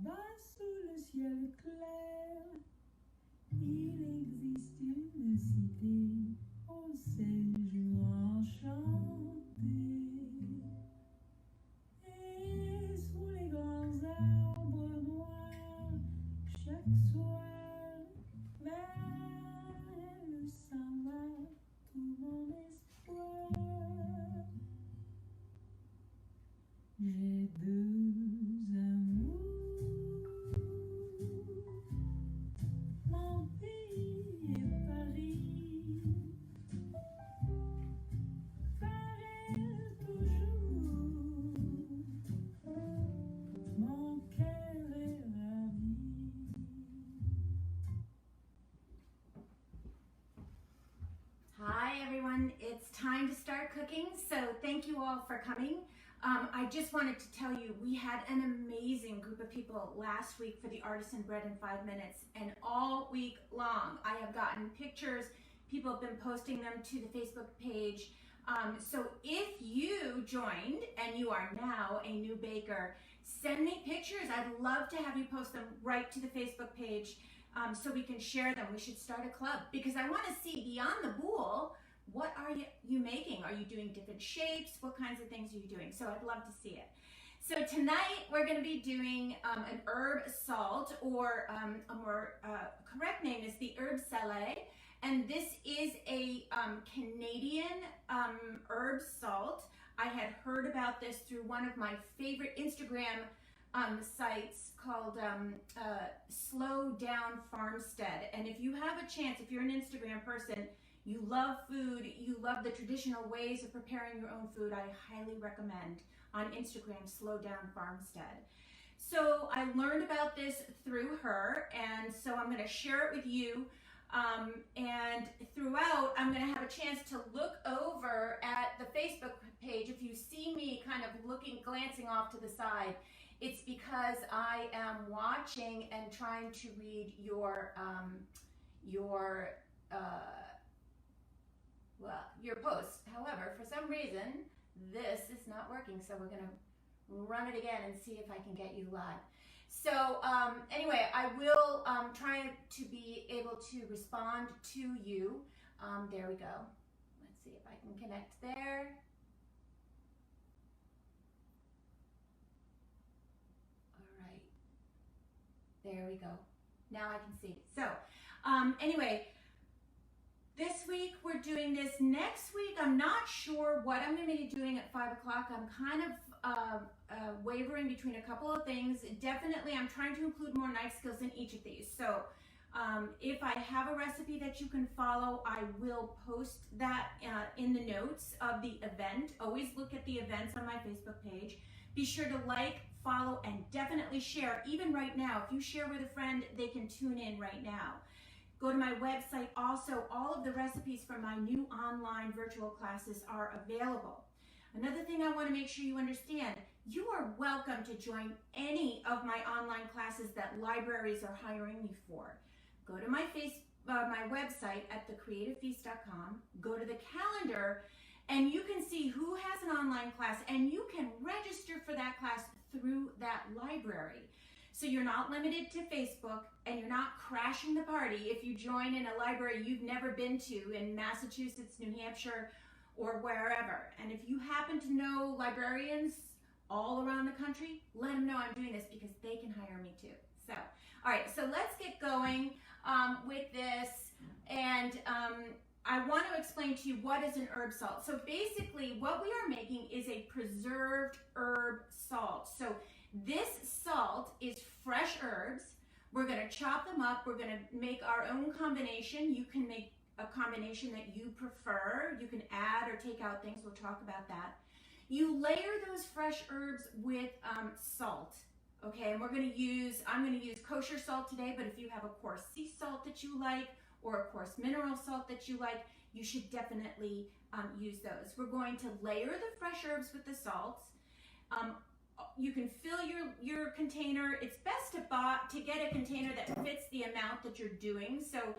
Là-bas sous le ciel clair, il existe une cité au séjour enchanté. Et sous les grands arbres noirs, chaque soir, vers elle s'en va tout mon espoir. J'ai deux amours, mon pays et Paris, pareil toujours, mon cœur est ravi. Hi everyone, it's time to start cooking, so thank you all for coming. I just wanted to tell you we had an amazing group of people last week for the Artisan Bread in 5 Minutes, and all week long I have gotten pictures, people have been posting them to the Facebook page. So if you joined and you are now a new baker, send me pictures. I'd love to have you post them right to the Facebook page so we can share them. We should start a club because I want to see beyond the bowl. What are you making? Are you doing different shapes? What kinds of things are you doing? So I'd love to see it. So tonight we're going to be doing an herb salt, or a more correct name is the herb salé. And this is a Canadian herb salt. I had heard about this through one of my favorite Instagram sites called Slow Down Farmstead. And if you have a chance, if you're an Instagram person, you love food, you love the traditional ways of preparing your own food, I highly recommend on Instagram, Slow Down Farmstead. So I learned about this through her, and so I'm going to share it with you. And throughout, I'm going to have a chance to look over at the Facebook page. If you see me kind of glancing off to the side, it's because I am watching and trying to read your posts. However, for some reason, this is not working, so we're going to run it again and see if I can get you live. So anyway, I will try to be able to respond to you. There we go. Let's see if I can connect there. All right. There we go. Now I can see. So anyway, this week we're doing this. Next week I'm not sure what I'm going to be doing at 5 o'clock. I'm kind of wavering between a couple of things. Definitely I'm trying to include more knife skills in each of these. So if I have a recipe that you can follow, I will post that in the notes of the event. Always look at the events on my Facebook page. Be sure to like, follow, and definitely share. Even right now, if you share with a friend, they can tune in right now. Go to my website. Also, all of the recipes from my new online virtual classes are available. Another thing I want to make sure you understand, you are welcome to join any of my online classes that libraries are hiring me for. Go to my my website at thecreativefeast.com, go to the calendar, and you can see who has an online class, and you can register for that class through that library. So you're not limited to Facebook, and you're not crashing the party if you join in a library you've never been to in Massachusetts, New Hampshire, or wherever. And if you happen to know librarians all around the country, let them know I'm doing this because they can hire me too. So, all right, so let's get going with this. And I want to explain to you what is an herb salt. So basically what we are making is a preserved herb salt. So this salt is fresh herbs. We're going to chop them up. We're going to make our own combination. You can make a combination that you prefer. You can add or take out things. We'll talk about that. You layer those fresh herbs with salt. Okay, and I'm going to use kosher salt today, but if you have a coarse sea salt that you like, or a coarse mineral salt that you like, you should definitely use those. We're going to layer the fresh herbs with the salts. You can fill your container. It's best to get a container that fits the amount that you're doing. So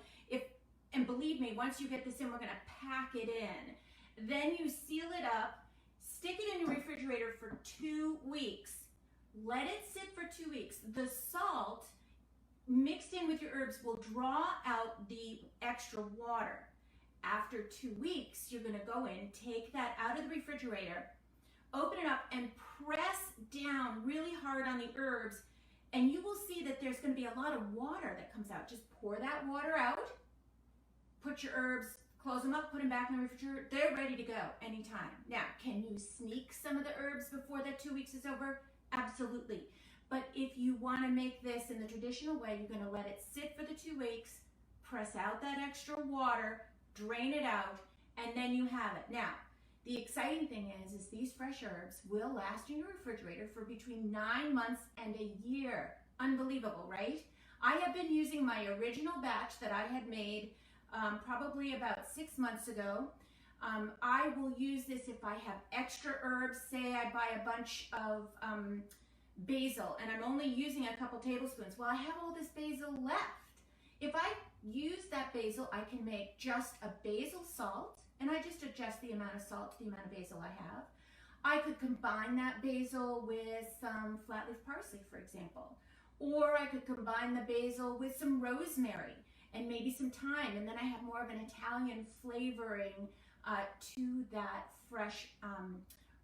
and believe me, once you get this in, we're going to pack it in. Then you seal it up, stick it in your refrigerator for 2 weeks. Let it sit for 2 weeks. The salt mixed in with your herbs will draw out the extra water. After 2 weeks, you're going to go in, take that out of the refrigerator, open it up, and press down really hard on the herbs, and you will see that there's going to be a lot of water that comes out. Just pour that water out, put your herbs, close them up, put them back in the refrigerator. They're ready to go anytime. Now, can you sneak some of the herbs before that 2 weeks is over? Absolutely. But if you want to make this in the traditional way, you're going to let it sit for the 2 weeks, press out that extra water, drain it out, and then you have it. Now, the exciting thing is these fresh herbs will last in your refrigerator for between 9 months and a year. Unbelievable, right? I have been using my original batch that I had made probably about 6 months ago. I will use this if I have extra herbs. Say I buy a bunch of basil and I'm only using a couple tablespoons. Well, I have all this basil left. If I use that basil, I can make just a basil salt, and I just adjust the amount of salt to the amount of basil I have. I could combine that basil with some flat leaf parsley, for example. Or I could combine the basil with some rosemary and maybe some thyme, and then I have more of an Italian flavoring to that fresh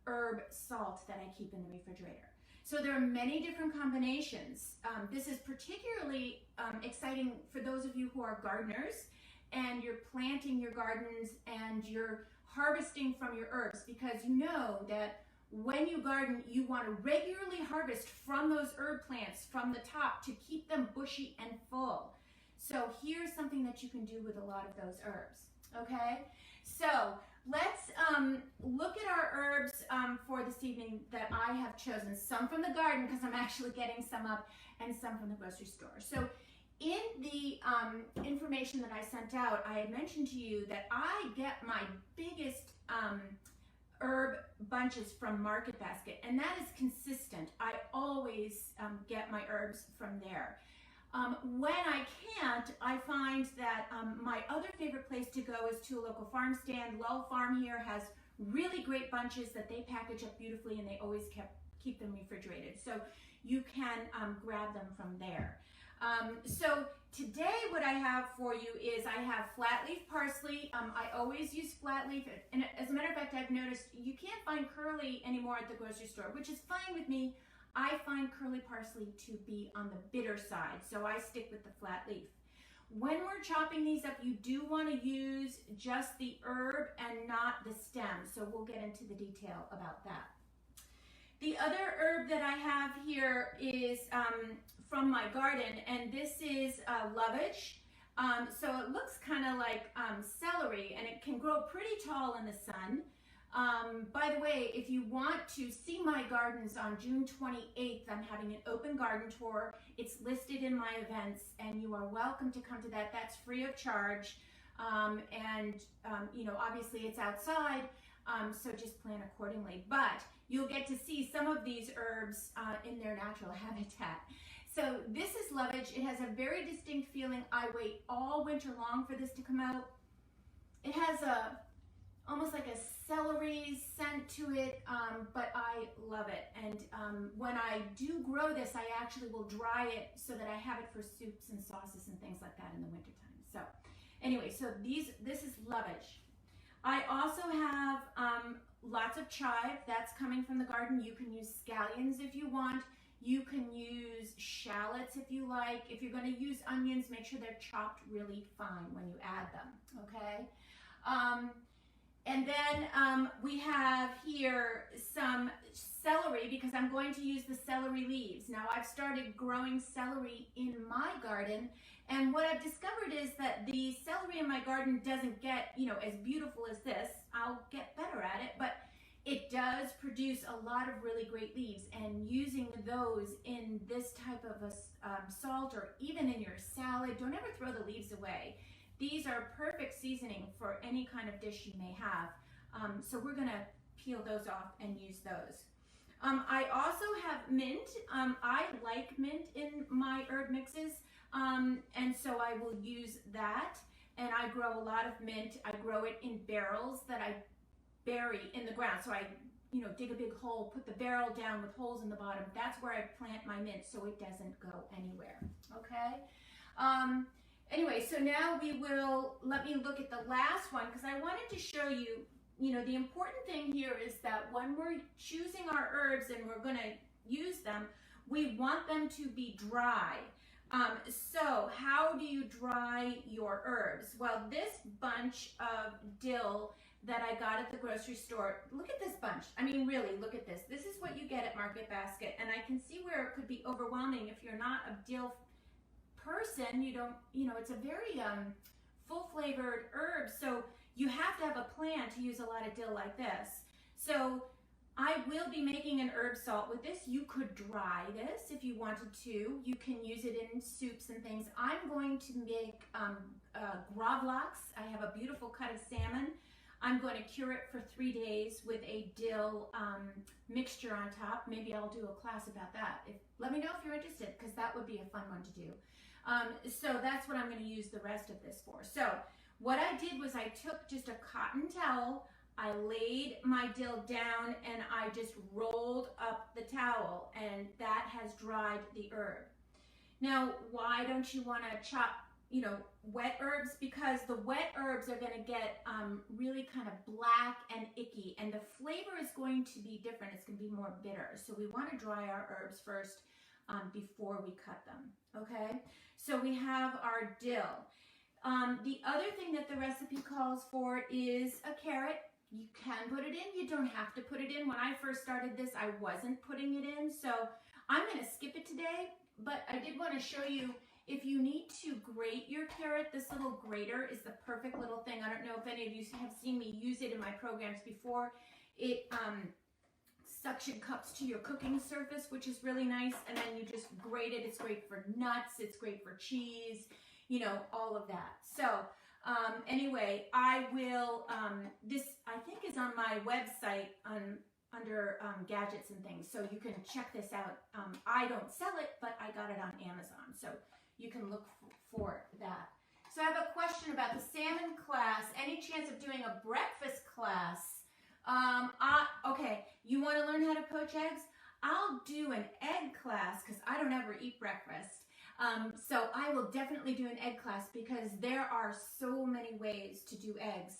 herb salt that I keep in the refrigerator. So there are many different combinations. This is particularly exciting for those of you who are gardeners and you're planting your gardens and you're harvesting from your herbs, because you know that when you garden, you want to regularly harvest from those herb plants from the top to keep them bushy and full. So here's something that you can do with a lot of those herbs, okay? So let's look at our herbs for this evening that I have chosen. Some from the garden, because I'm actually getting some up, and some from the grocery store. So in the information that I sent out, I had mentioned to you that I get my biggest herb bunches from Market Basket, and that is consistent. I always get my herbs from there. When I can't, I find that my other favorite place to go is to a local farm stand. Lull Farm here has really great bunches that they package up beautifully, and they always keep them refrigerated. So you can grab them from there. So today what I have for you is I have flat leaf parsley. I always use flat leaf, and as a matter of fact, I've noticed you can't find curly anymore at the grocery store, which is fine with me. I find curly parsley to be on the bitter side, so I stick with the flat leaf. When we're chopping these up, you do want to use just the herb and not the stem, so we'll get into the detail about that. The other herb that I have here is from my garden, and this is lovage. So it looks kind of like celery, and it can grow pretty tall in the sun. By the way, if you want to see my gardens on June 28th, I'm having an open garden tour. It's listed in my events, and you are welcome to come to that. That's free of charge. You know, obviously it's outside, so just plan accordingly. But you'll get to see some of these herbs in their natural habitat. So this is lovage. It has a very distinct feeling. I wait all winter long for this to come out. It has almost like a celery scent to it, but I love it. And when I do grow this, I actually will dry it so that I have it for soups and sauces and things like that in the wintertime. So anyway, so this is lovage. I also have lots of chive. That's coming from the garden. You can use scallions if you want. You can use shallots if you like. If you're going to use onions, make sure they're chopped really fine when you add them, okay? And then we have here some celery, because I'm going to use the celery leaves. Now I've started growing celery in my garden, and what I've discovered is that the celery in my garden doesn't get, you know, as beautiful as this. I'll get better at it, but it does produce a lot of really great leaves, and using those in this type of a salt, or even in your salad, don't ever throw the leaves away. These are perfect seasoning for any kind of dish you may have. So we're gonna peel those off and use those. I also have mint. I like mint in my herb mixes, and so I will use that. And I grow a lot of mint. I grow it in barrels that I bury in the ground. So I dig a big hole, put the barrel down with holes in the bottom. That's where I plant my mint so it doesn't go anywhere, okay? Anyway, so now let me look at the last one because I wanted to show you, the important thing here is that when we're choosing our herbs and we're going to use them, we want them to be dry. So how do you dry your herbs? Well, this bunch of dill that I got at the grocery store, look at this bunch. I mean, really, look at this. This is what you get at Market Basket, and I can see where it could be overwhelming if you're not a dill person. It's a very full-flavored herb, so you have to have a plan to use a lot of dill like this. So I will be making an herb salt with this. You could dry this if you wanted to. You can use it in soups and things. I'm going to make gravlax. I have a beautiful cut of salmon. I'm going to cure it for 3 days with a dill mixture on top. Maybe I'll do a class about that. Let me know if you're interested, because that would be a fun one to do. So that's what I'm going to use the rest of this for. So what I did was I took just a cotton towel, I laid my dill down, and I just rolled up the towel, and that has dried the herb. Now, why don't you want to chop, wet herbs? Because the wet herbs are going to get really kind of black and icky, and the flavor is going to be different. It's going to be more bitter. So we want to dry our herbs first before we cut them, okay? So we have our dill. The other thing that the recipe calls for is a carrot. You can put it in, you don't have to put it in. When I first started this, I wasn't putting it in, so I'm going to skip it today, but I did want to show you, if you need to grate your carrot, this little grater is the perfect little thing. I don't know if any of you have seen me use it in my programs before. It suction cups to your cooking surface, which is really nice, and then you just grate it. It's great for nuts, it's great for cheese, all of that. So anyway, I will, this I think is on my website under gadgets and things, so you can check this out. I don't sell it, but I got it on Amazon, so you can look for that. So I have a question about the salmon class. Any chance of doing a breakfast class? Okay, you want to learn how to poach eggs? I'll do an egg class because I don't ever eat breakfast. So I will definitely do an egg class because there are so many ways to do eggs.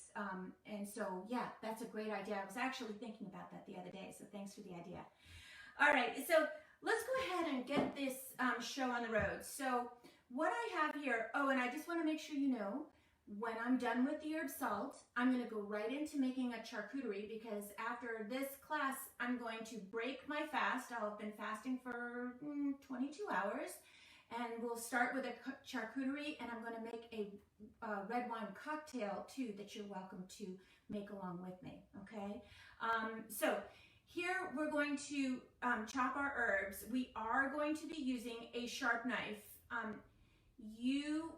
And so, yeah, that's a great idea. I was actually thinking about that the other day, so thanks for the idea. All right, so let's go ahead and get this show on the road. So what I have here, and I just want to make sure you know, when I'm done with the herb salt, I'm going to go right into making a charcuterie because after this class, I'm going to break my fast. I'll have been fasting for 22 hours. And we'll start with a charcuterie, and I'm going to make a red wine cocktail, too, that you're welcome to make along with me, okay? So here we're going to chop our herbs. We are going to be using a sharp knife. You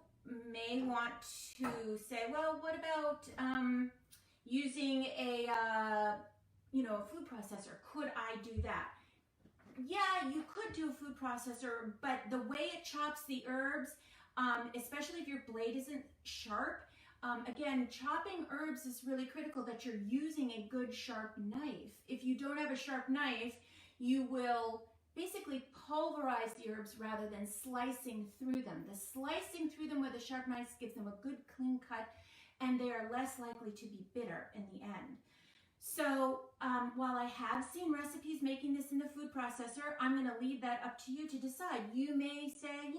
may want to say, well, what about using a food processor? Could I do that? Yeah, you could do a food processor, but the way it chops the herbs, especially if your blade isn't sharp, again, chopping herbs is really critical that you're using a good sharp knife. If you don't have a sharp knife, you will basically pulverize the herbs rather than slicing through them. The slicing through them with a sharp knife gives them a good clean cut, and they are less likely to be bitter in the end. So while I have seen recipes making this in the food processor, I'm going to leave that up to you to decide. You may say,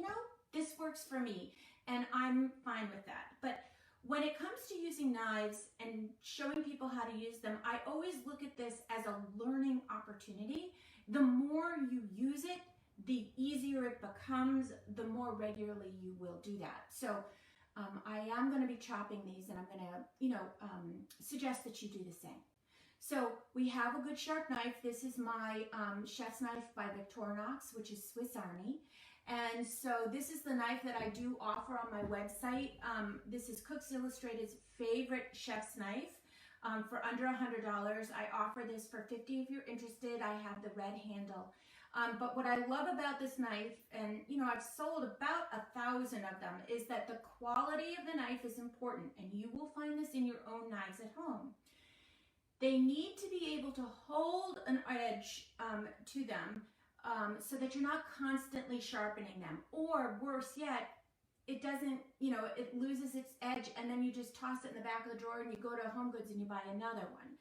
this works for me, and I'm fine with that. But when it comes to using knives and showing people how to use them, I always look at this as a learning opportunity. The more you use it, the easier it becomes, the more regularly you will do that. So I am going to be chopping these, and I'm going to, suggest that you do the same. So we have a good sharp knife. This is my chef's knife by Victorinox, which is Swiss Army. And so this is the knife that I do offer on my website. This is Cooks Illustrated's favorite chef's knife for under $100. I offer this for $50 if you're interested. I have the red handle. But what I love about this knife, and I've sold about 1,000 of them, is that the quality of the knife is important, and you will find this in your own knives at home. They need to be able to hold an edge to them so that you're not constantly sharpening them. Or worse yet, it doesn't, it loses its edge and then you just toss it in the back of the drawer and you go to Home Goods and you buy another one.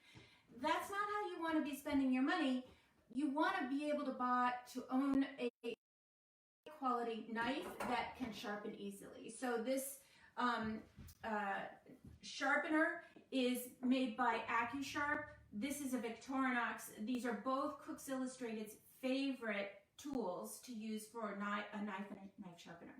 That's not how you want to be spending your money. You want to be able to own a quality knife that can sharpen easily. So this sharpener is made by AccuSharp. This is a Victorinox. These are both Cooks Illustrated's favorite tools to use for a knife and a knife sharpener.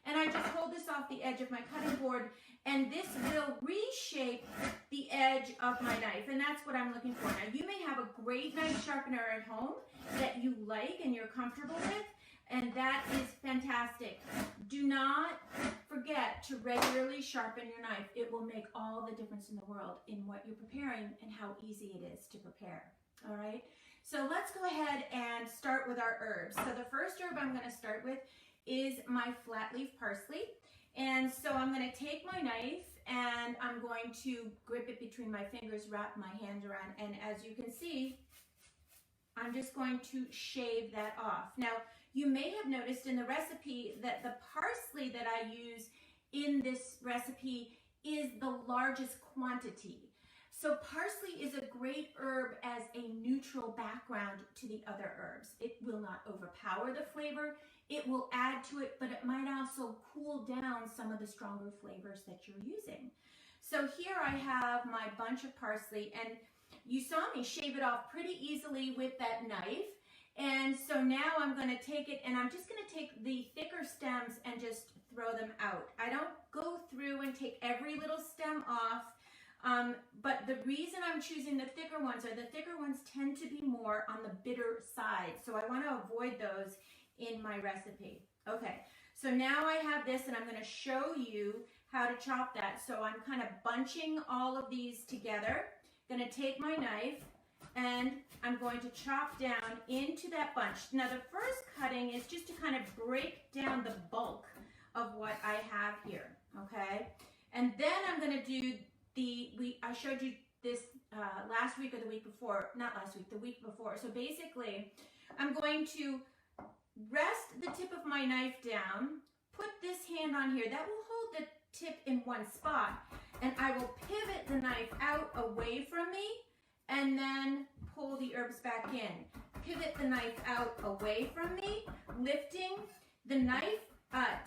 And I just hold this off the edge of my cutting board, and this will reshape the edge of my knife, and that's what I'm looking for. Now, you may have a great knife sharpener at home that you like and you're comfortable with, and that is fantastic. Do not forget to regularly sharpen your knife. It will make all the difference in the world in what you're preparing and how easy it is to prepare. All right, so let's go ahead and start with our herbs. So the first herb I'm going to start with is my flat leaf parsley. And so I'm going to take my knife and I'm going to grip it between my fingers, wrap my hand around, and as you can see, I'm just going to shave that off. Now, you may have noticed in the recipe that the parsley that I use in this recipe is the largest quantity. So parsley is a great herb as a neutral background to the other herbs. It will not overpower the flavor. It will add to it, but it might also cool down some of the stronger flavors that you're using. So here I have my bunch of parsley, and you saw me shave it off pretty easily with that knife. And so now I'm going to take it, and I'm just going to take the thicker stems and just throw them out. I don't go through and take every little stem off. But the reason I'm choosing the thicker ones are the thicker ones tend to be more on the bitter side. So I want to avoid those in my recipe. Okay, so now I have this and I'm going to show you how to chop that. So I'm kind of bunching all of these together. I'm going to take my knife and I'm going to chop down into that bunch. Now the first cutting is just to kind of break down the bulk of what I have here, okay? And then I'm going to do I showed you this last week or the week before, not last week, the week before. So basically, I'm going to rest the tip of my knife down, put this hand on here. That will hold the tip in one spot. And I will pivot the knife out away from me and then pull the herbs back in. Pivot the knife out away from me, lifting. The knife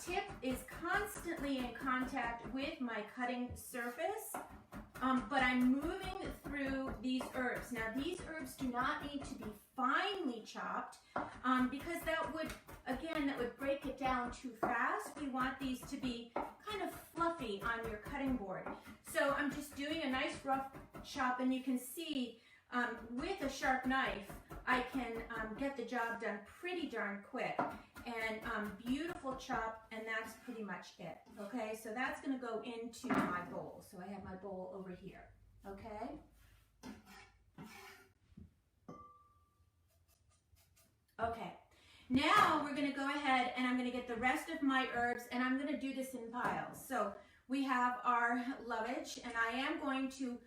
tip is constantly in contact with my cutting surface, but I'm moving through these herbs. Now these herbs do not need to be finely chopped because that would break it down too fast. We want these to be kind of fluffy on your cutting board. So I'm just doing a nice rough chop, and you can see with a sharp knife, I can get the job done pretty darn quick. And beautiful chop, and that's pretty much it. Okay, so that's going to go into my bowl. So I have my bowl over here. Okay. Okay. Now we're going to go ahead and I'm going to get the rest of my herbs, and I'm going to do this in piles. So we have our lovage, and I am going to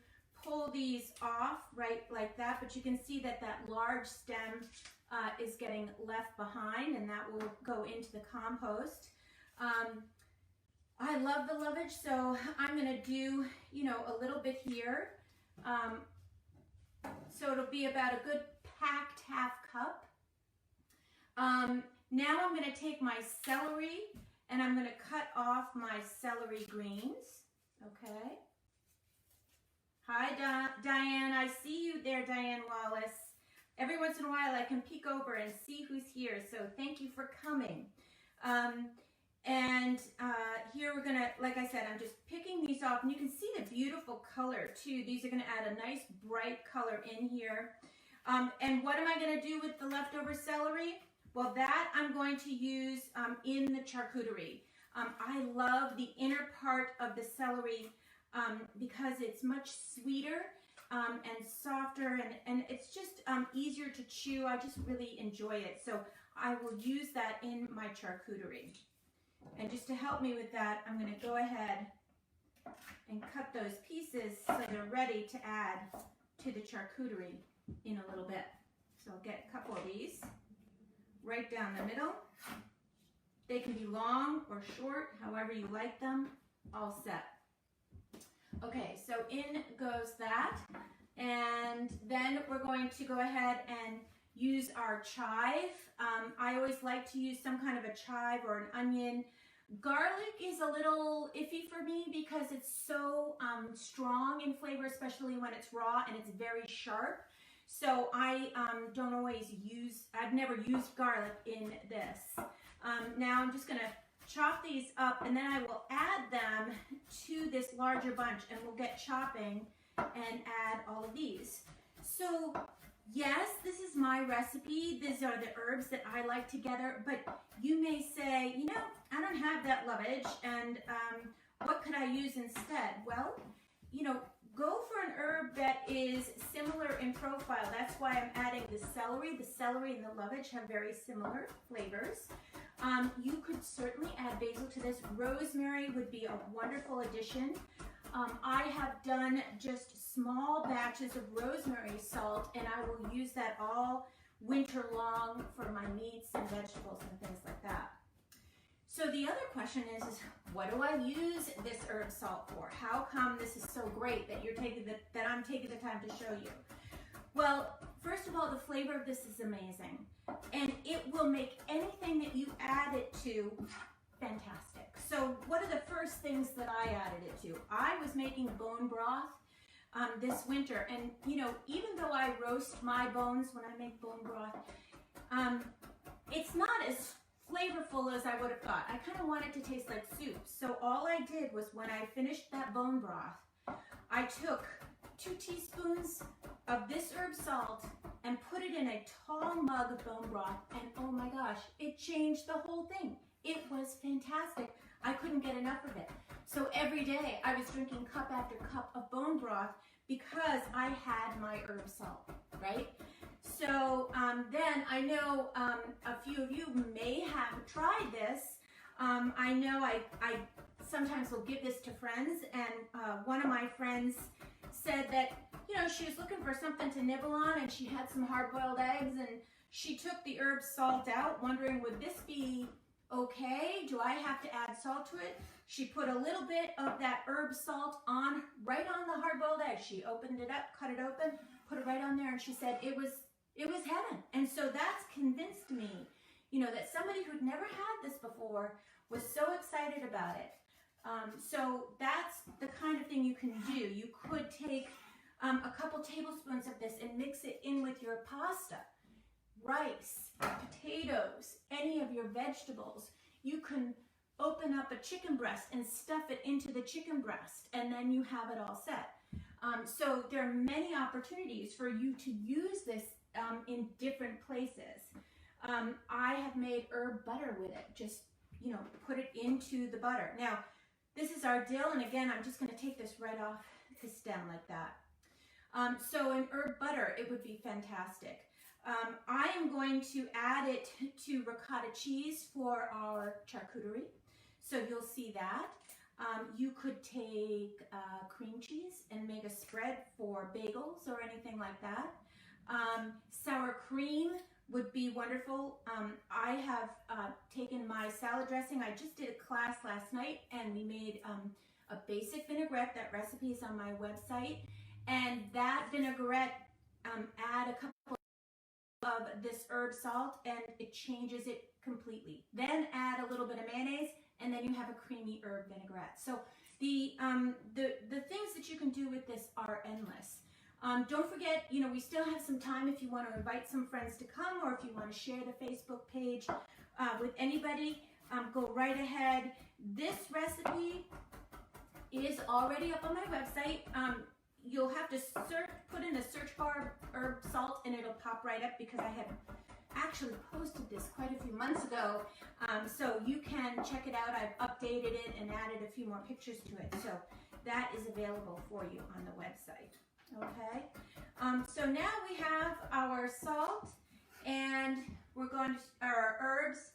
pull these off right like that, but you can see that that large stem is getting left behind, and that will go into the compost. I love the lovage, so I'm going to do, a little bit here. So it'll be about a good packed half cup. Now I'm going to take my celery, and I'm going to cut off my celery greens. Okay. Hi, Diane. I see you there, Diane Wallace. Every once in a while, I can peek over and see who's here, so thank you for coming. Here we're gonna, like I said, I'm just picking these off, and you can see the beautiful color too. These are gonna add a nice bright color in here. And what am I gonna do with the leftover celery? Well, that I'm going to use in the charcuterie. I love the inner part of the celery because it's much sweeter. And softer, and it's just easier to chew. I just really enjoy it. So I will use that in my charcuterie. And just to help me with that, I'm going to go ahead and cut those pieces so they're ready to add to the charcuterie in a little bit. So I'll get a couple of these right down the middle. They can be long or short, however you like them. All set. Okay, so in goes that. And then we're going to go ahead and use our chive. I always like to use some kind of a chive or an onion. Garlic is a little iffy for me because it's so strong in flavor, especially when it's raw and it's very sharp. So I don't always use, I've never used garlic in this. Now I'm just gonna chop these up and then I will add them to this larger bunch and we'll get chopping and add all of these. So yes, this is my recipe. These are the herbs that I like together, but you may say, you know, I don't have that lovage and what could I use instead? Well, you know, go for an herb that is similar in profile. That's why I'm adding the celery. The celery and the lovage have very similar flavors. You could certainly add basil to this. Rosemary would be a wonderful addition. I have done just small batches of rosemary salt and I will use that all winter long for my meats and vegetables and things like that. So the other question is what do I use this herb salt for? How come this is so great that I'm taking the time to show you? Well, first of all, the flavor of this is amazing and it will make anything that you add it to fantastic. So what are the first things that I added it to? I was making bone broth this winter, and you know, even though I roast my bones when I make bone broth, it's not as flavorful as I would have thought. I kind of want it to taste like soup. So all I did was when I finished that bone broth, I took 2 teaspoons of this herb salt and put it in a tall mug of bone broth, and oh my gosh, it changed the whole thing. It was fantastic. I couldn't get enough of it. So every day I was drinking cup after cup of bone broth because I had my herb salt, right? So then I know a few of you may have tried this. I know I sometimes will give this to friends, and one of my friends said that, you know, she was looking for something to nibble on and she had some hard-boiled eggs and she took the herb salt out wondering, would this be okay? Do I have to add salt to it? She put a little bit of that herb salt on, right on the hard-boiled egg. She opened it up, cut it open, put it right on there, and she said it was heaven. And so that's convinced me, you know, that somebody who'd never had this before was so excited about it. So that's the kind of thing you can do. You could take a couple tablespoons of this and mix it in with your pasta, rice, potatoes, any of your vegetables. You can open up a chicken breast and stuff it into the chicken breast, and then you have it all set. So there are many opportunities for you to use this in different places. I have made herb butter with it. Just, you know, put it into the butter. Now, this is our dill, and again, I'm just going to take this right off the stem like that. So in herb butter, it would be fantastic. I am going to add it to ricotta cheese for our charcuterie. So you'll see that. You could take cream cheese and make a spread for bagels or anything like that. Sour cream would be wonderful. I have taken my salad dressing. I just did a class last night and we made a basic vinaigrette. That recipe is on my website. And that vinaigrette, add a couple of this herb salt and it changes it completely. Then add a little bit of mayonnaise and then you have a creamy herb vinaigrette. So the things that you can do with this are endless. Don't forget, you know, we still have some time if you want to invite some friends to come or if you want to share the Facebook page with anybody, go right ahead. This recipe is already up on my website. You'll have to put in a search bar herb salt and it'll pop right up because I had actually posted this quite a few months ago. So you can check it out. I've updated it and added a few more pictures to it. So that is available for you on the website. Okay. So now we have our salt and we're going to, our herbs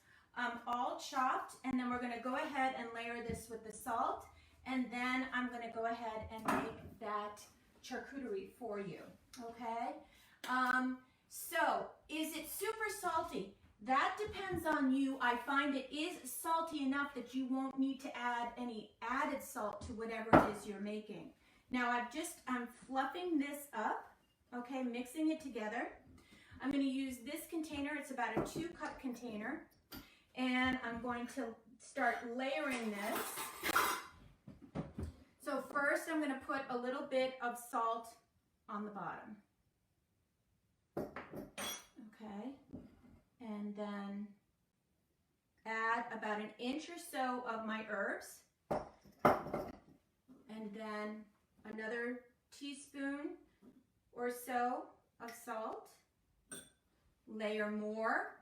all chopped, and then we're going to go ahead and layer this with the salt. And then I'm going to go ahead and make that charcuterie for you, okay? So, is it super salty? That depends on you. I find it is salty enough that you won't need to add any added salt to whatever it is you're making. Now I'm fluffing this up, okay, mixing it together. I'm going to use this container. It's about a 2-cup container. And I'm going to start layering this. So first I'm going to put a little bit of salt on the bottom. Okay. And then add about 1 inch or so of my herbs. And then another teaspoon or so of salt. Layer more,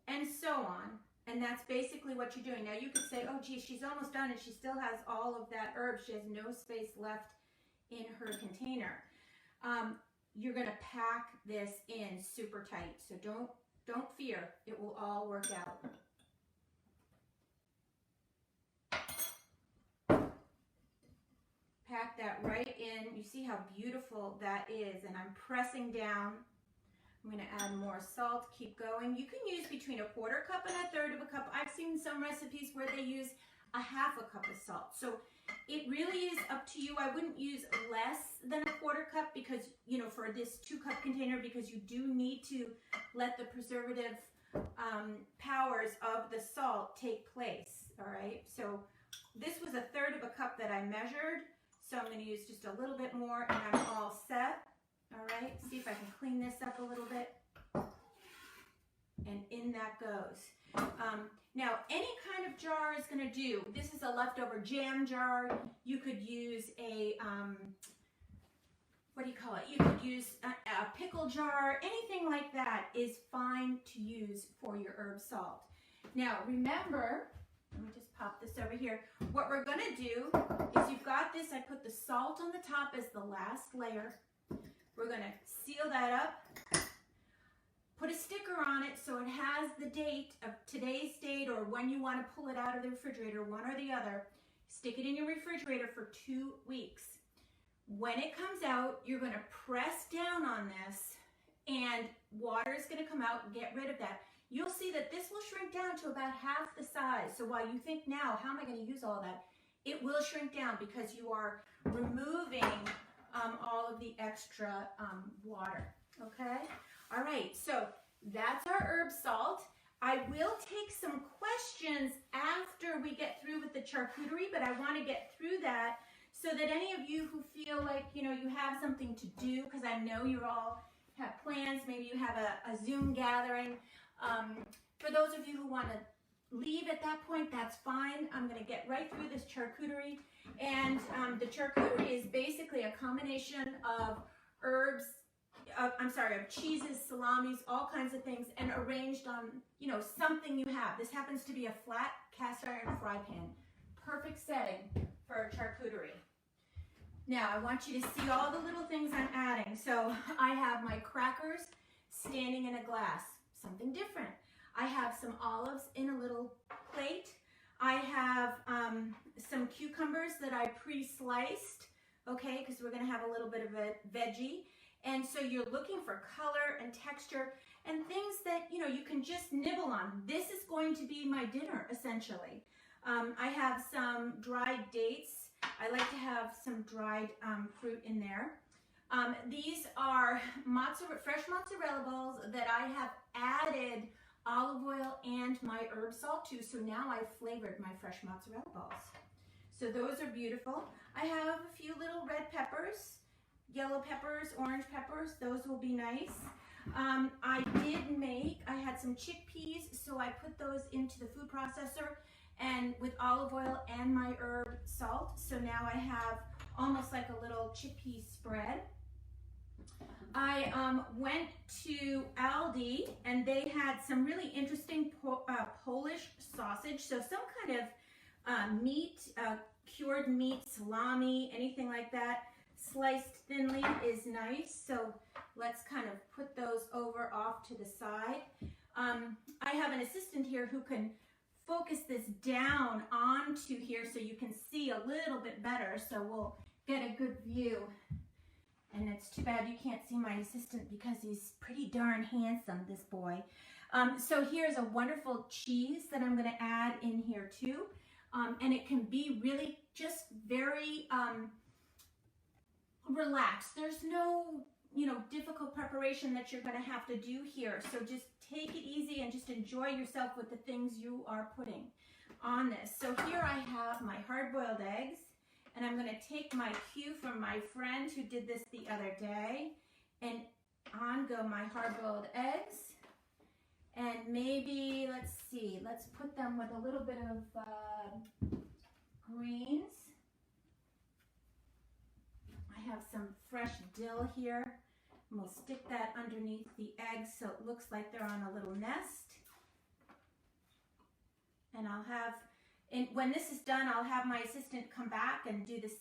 and so on. And that's basically what you're doing. Now you could say, oh gee, she's almost done and she still has all of that herb. She has no space left in her container. You're going to pack this in super tight. So don't fear. It will all work out. Pack that right in. You see how beautiful that is. And I'm pressing down. I'm going to add more salt, keep going. You can use between 1/4 cup and 1/3 cup. I've seen some recipes where they use 1/2 cup of salt. So it really is up to you. I wouldn't use less than 1/4 cup because, you know, for this 2-cup container, because you do need to let the preservative powers of the salt take place. All right. So this was 1/3 cup that I measured. So I'm going to use just a little bit more and I'm all set. All right, see if I can clean this up a little bit. And in that goes. Now, any kind of jar is going to do. This is a leftover jam jar. You could use a, what do you call it? You could use a pickle jar. Anything like that is fine to use for your herb salt. Now, remember, let me just pop this over here. What we're going to do is you've got this. I put the salt on the top as the last layer. We're going to seal that up, put a sticker on it so it has the date of today's date or when you want to pull it out of the refrigerator, one or the other. Stick it in your refrigerator for 2 weeks. When it comes out, you're going to press down on this and water is going to come out and get rid of that. You'll see that this will shrink down to about half the size. So while you think now, how am I going to use all that? It will shrink down because you are removing all of the extra water, okay? All right, so that's our herb salt. I will take some questions after we get through with the charcuterie, but I want to get through that so that any of you who feel like, you know, you have something to do, because I know you all have plans, maybe you have a Zoom gathering. For those of you who want to leave at that point, that's fine. I'm going to get right through this charcuterie. And the charcuterie is basically a combination of herbs, of cheeses, salamis, all kinds of things, and arranged on, you know, something you have. This happens to be a flat cast iron fry pan. Perfect setting for a charcuterie. Now, I want you to see all the little things I'm adding. So I have my crackers standing in a glass, something different. I have some olives in a little plate. I have some cucumbers that I pre-sliced, okay, because we're going to have a little bit of a veggie. And so you're looking for color and texture and things that, you know, you can just nibble on. This is going to be my dinner, essentially. I have some dried dates. I like to have some dried fruit in there. These are fresh mozzarella balls that I have added olive oil and my herb salt to, so now I've flavored my fresh mozzarella balls. So those are beautiful. I have a few little red peppers, yellow peppers, orange peppers. Those will be nice. I had some chickpeas, so I put those into the food processor and with olive oil and my herb salt. So now I have almost like a little chickpea spread. I went to Aldi and they had some really interesting Polish sausage. So some kind of meat, cured meat, salami, anything like that, sliced thinly is nice. So let's kind of put those over off to the side. I have an assistant here who can focus this down onto here so you can see a little bit better. So we'll get a good view. And it's too bad you can't see my assistant because he's pretty darn handsome, this boy. So here's a wonderful cheese that I'm going to add in here too. And it can be really just very relaxed. There's no, difficult preparation that you're going to have to do here. So just take it easy and just enjoy yourself with the things you are putting on this. So here I have my hard-boiled eggs, and I'm going to take my cue from my friend who did this the other day, and on go my hard-boiled eggs. And maybe, let's see, let's put them with a little bit of greens. I have some fresh dill here. And we'll stick that underneath the eggs so it looks like they're on a little nest. And I'll have, and when this is done, I'll have my assistant come back and do this,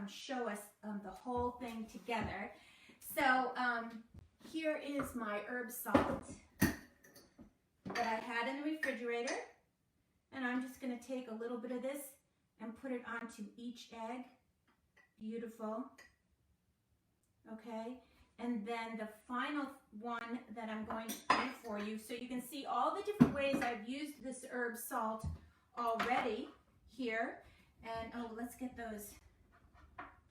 show us the whole thing together. So here is my herb salt that I had in the refrigerator, and I'm just going to take a little bit of this and put it onto each egg. Beautiful. Okay, and then the final one that I'm going to do for you, so you can see all the different ways I've used this herb salt already here. And oh, let's get those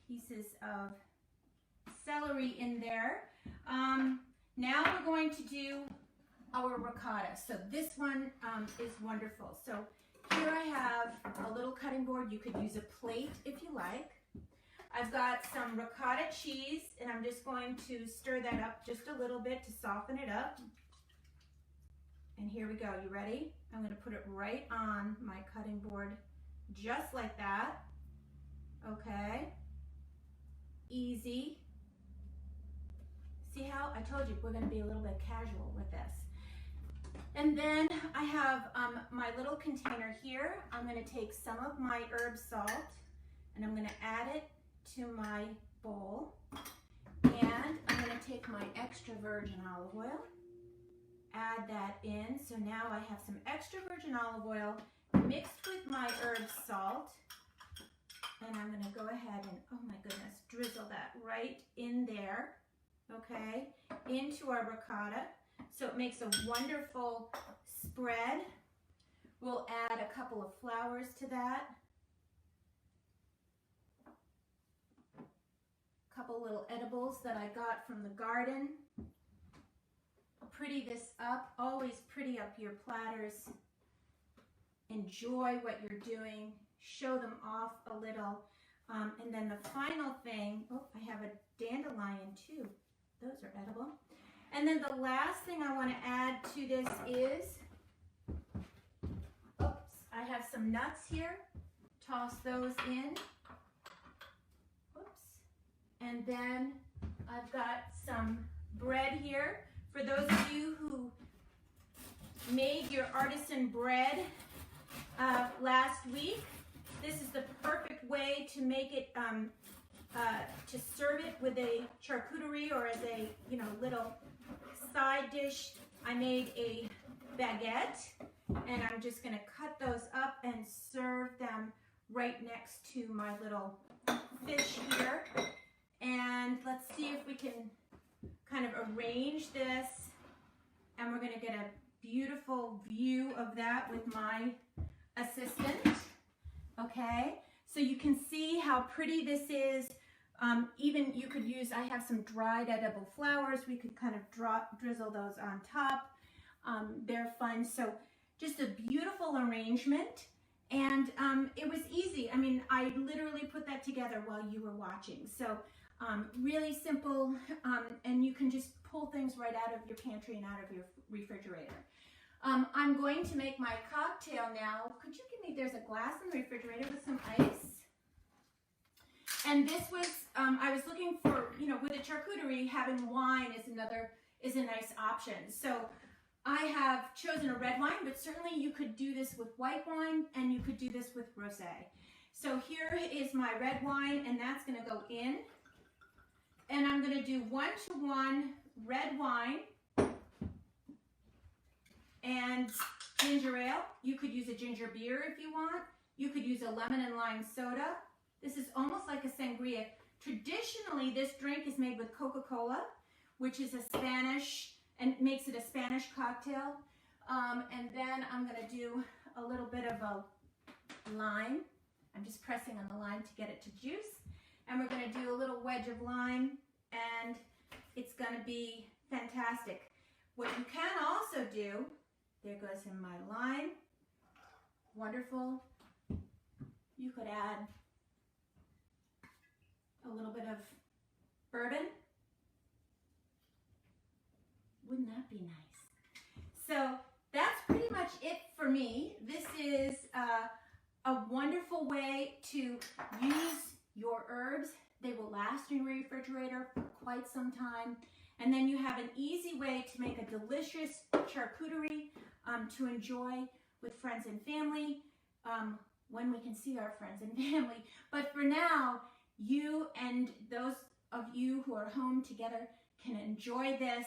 pieces of celery in there. Now we're going to do our ricotta. So this one is wonderful. So here I have a little cutting board. You could use a plate if you like. I've got some ricotta cheese, and I'm just going to stir that up just a little bit to soften it up. And here we go. You ready? I'm going to put it right on my cutting board just like that. Okay. Easy. See how? I told you we're going to be a little bit casual with this. And then I have my little container here. I'm going to take some of my herb salt, and I'm going to add it to my bowl. And I'm going to take my extra virgin olive oil, add that in. So now I have some extra virgin olive oil mixed with my herb salt. And I'm going to go ahead and, oh my goodness, drizzle that right in there, okay, into our ricotta. So it makes a wonderful spread. We'll add a couple of flowers to that. A couple little edibles that I got from the garden. Pretty this up. Always pretty up your platters. Enjoy what you're doing. Show them off a little. And then the final thing, oh, I have a dandelion too. Those are edible. And then the last thing I want to add to this is, oops, I have some nuts here. Toss those in. Oops. And then I've got some bread here. For those of you who made your artisan bread last week, this is the perfect way to make it, to serve it with a charcuterie or as a, little side dish. I made a baguette, and I'm just going to cut those up and serve them right next to my little fish here. And let's see if we can kind of arrange this, and we're going to get a beautiful view of that with my assistant. Okay, so you can see how pretty this is. Even you could use, I have some dried edible flowers. We could kind of drizzle those on top. They're fun. So just a beautiful arrangement. And it was easy. I mean, I literally put that together while you were watching. So really simple. And you can just pull things right out of your pantry and out of your refrigerator. I'm going to make my cocktail now. Could you give me, there's a glass in the refrigerator with some ice. And this was, I was looking for, with a charcuterie, having wine is a nice option. So I have chosen a red wine, but certainly you could do this with white wine, and you could do this with rosé. So here is my red wine, and that's going to go in. And I'm going to do 1-to-1 red wine and ginger ale. You could use a ginger beer if you want. You could use a lemon and lime soda. This is almost like a sangria. Traditionally, this drink is made with Coca-Cola, which is a Spanish, and makes it a Spanish cocktail. And then I'm gonna do a little bit of a lime. I'm just pressing on the lime to get it to juice. And we're gonna do a little wedge of lime, and it's gonna be fantastic. What you can also do, there goes in my lime. Wonderful. You could add a little bit of bourbon. Wouldn't that be nice? So that's pretty much it for me. This is a wonderful way to use your herbs. They will last in your refrigerator for quite some time. And then you have an easy way to make a delicious charcuterie to enjoy with friends and family when we can see our friends and family. But for now, you and those of you who are home together can enjoy this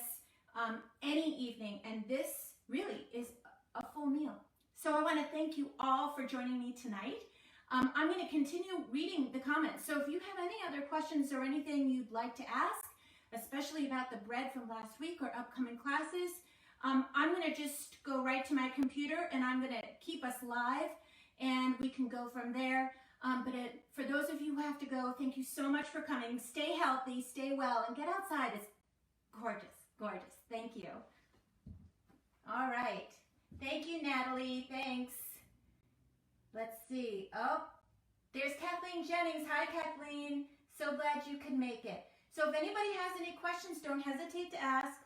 any evening. And this really is a full meal. So I want to thank you all for joining me tonight. I'm going to continue reading the comments. So if you have any other questions or anything you'd like to ask, especially about the bread from last week or upcoming classes, I'm going to just go right to my computer and I'm going to keep us live and we can go from there. For those of you who have to go, thank you so much for coming. Stay healthy, stay well, and get outside. It's gorgeous, gorgeous. Thank you. All right. Thank you, Natalie. Thanks. Let's see. Oh, there's Kathleen Jennings. Hi, Kathleen. So glad you could make it. So if anybody has any questions, don't hesitate to ask.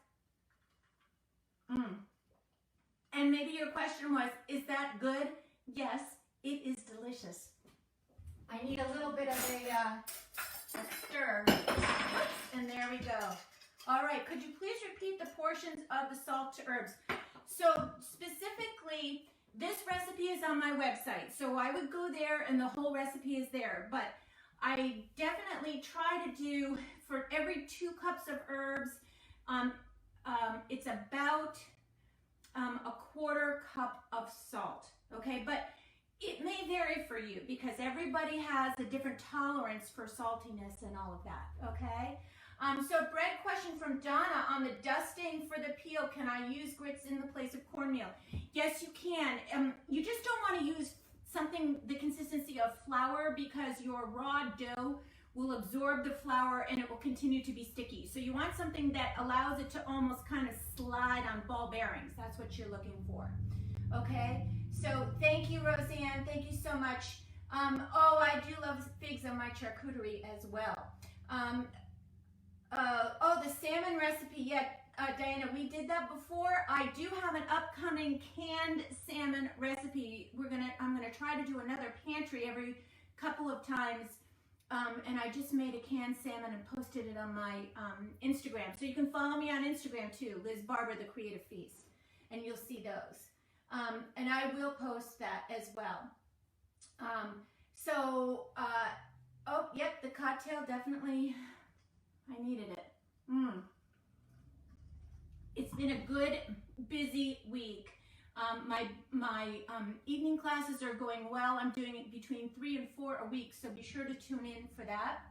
And maybe your question was, is that good? Yes, it is delicious. I need a little bit of a stir. And there we go. All right, could you please repeat the portions of the salt to herbs? So specifically, this recipe is on my website. So I would go there and the whole recipe is there. But I definitely try to do, for every 2 cups of herbs, it's about a 1/4 cup of salt, okay? But it may vary for you because everybody has a different tolerance for saltiness and all of that, okay? So bread question from Donna on the dusting for the peel. Can I use grits in the place of cornmeal? Yes, you can. You just don't want to use something the consistency of flour because your raw dough will absorb the flour and it will continue to be sticky. So you want something that allows it to almost kind of slide on ball bearings. That's what you're looking for. Okay, so thank you, Roseanne. Thank you so much. Oh, I do love figs on my charcuterie as well. Oh, the salmon recipe. Yeah, Diana, we did that before. I do have an upcoming canned salmon recipe. I'm gonna try to do another pantry every couple of times. And I just made a canned salmon and posted it on my Instagram. So you can follow me on Instagram too, Liz Barber, The Creative Feast, and you'll see those. And I will post that as well. Oh, yep, the cocktail definitely, I needed it. It's been a good, busy week. My evening classes are going well. I'm doing it between 3 and 4 a week, so be sure to tune in for that.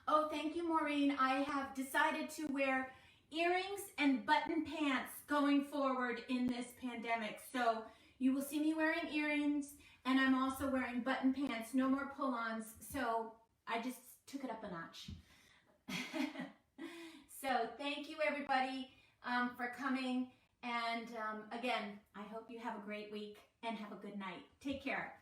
Oh, thank you, Maureen. I have decided to wear earrings and button pants going forward in this pandemic. So you will see me wearing earrings, and I'm also wearing button pants, no more pull-ons. So I just took it up a notch. So thank you, everybody, for coming. And again, I hope you have a great week and have a good night. Take care.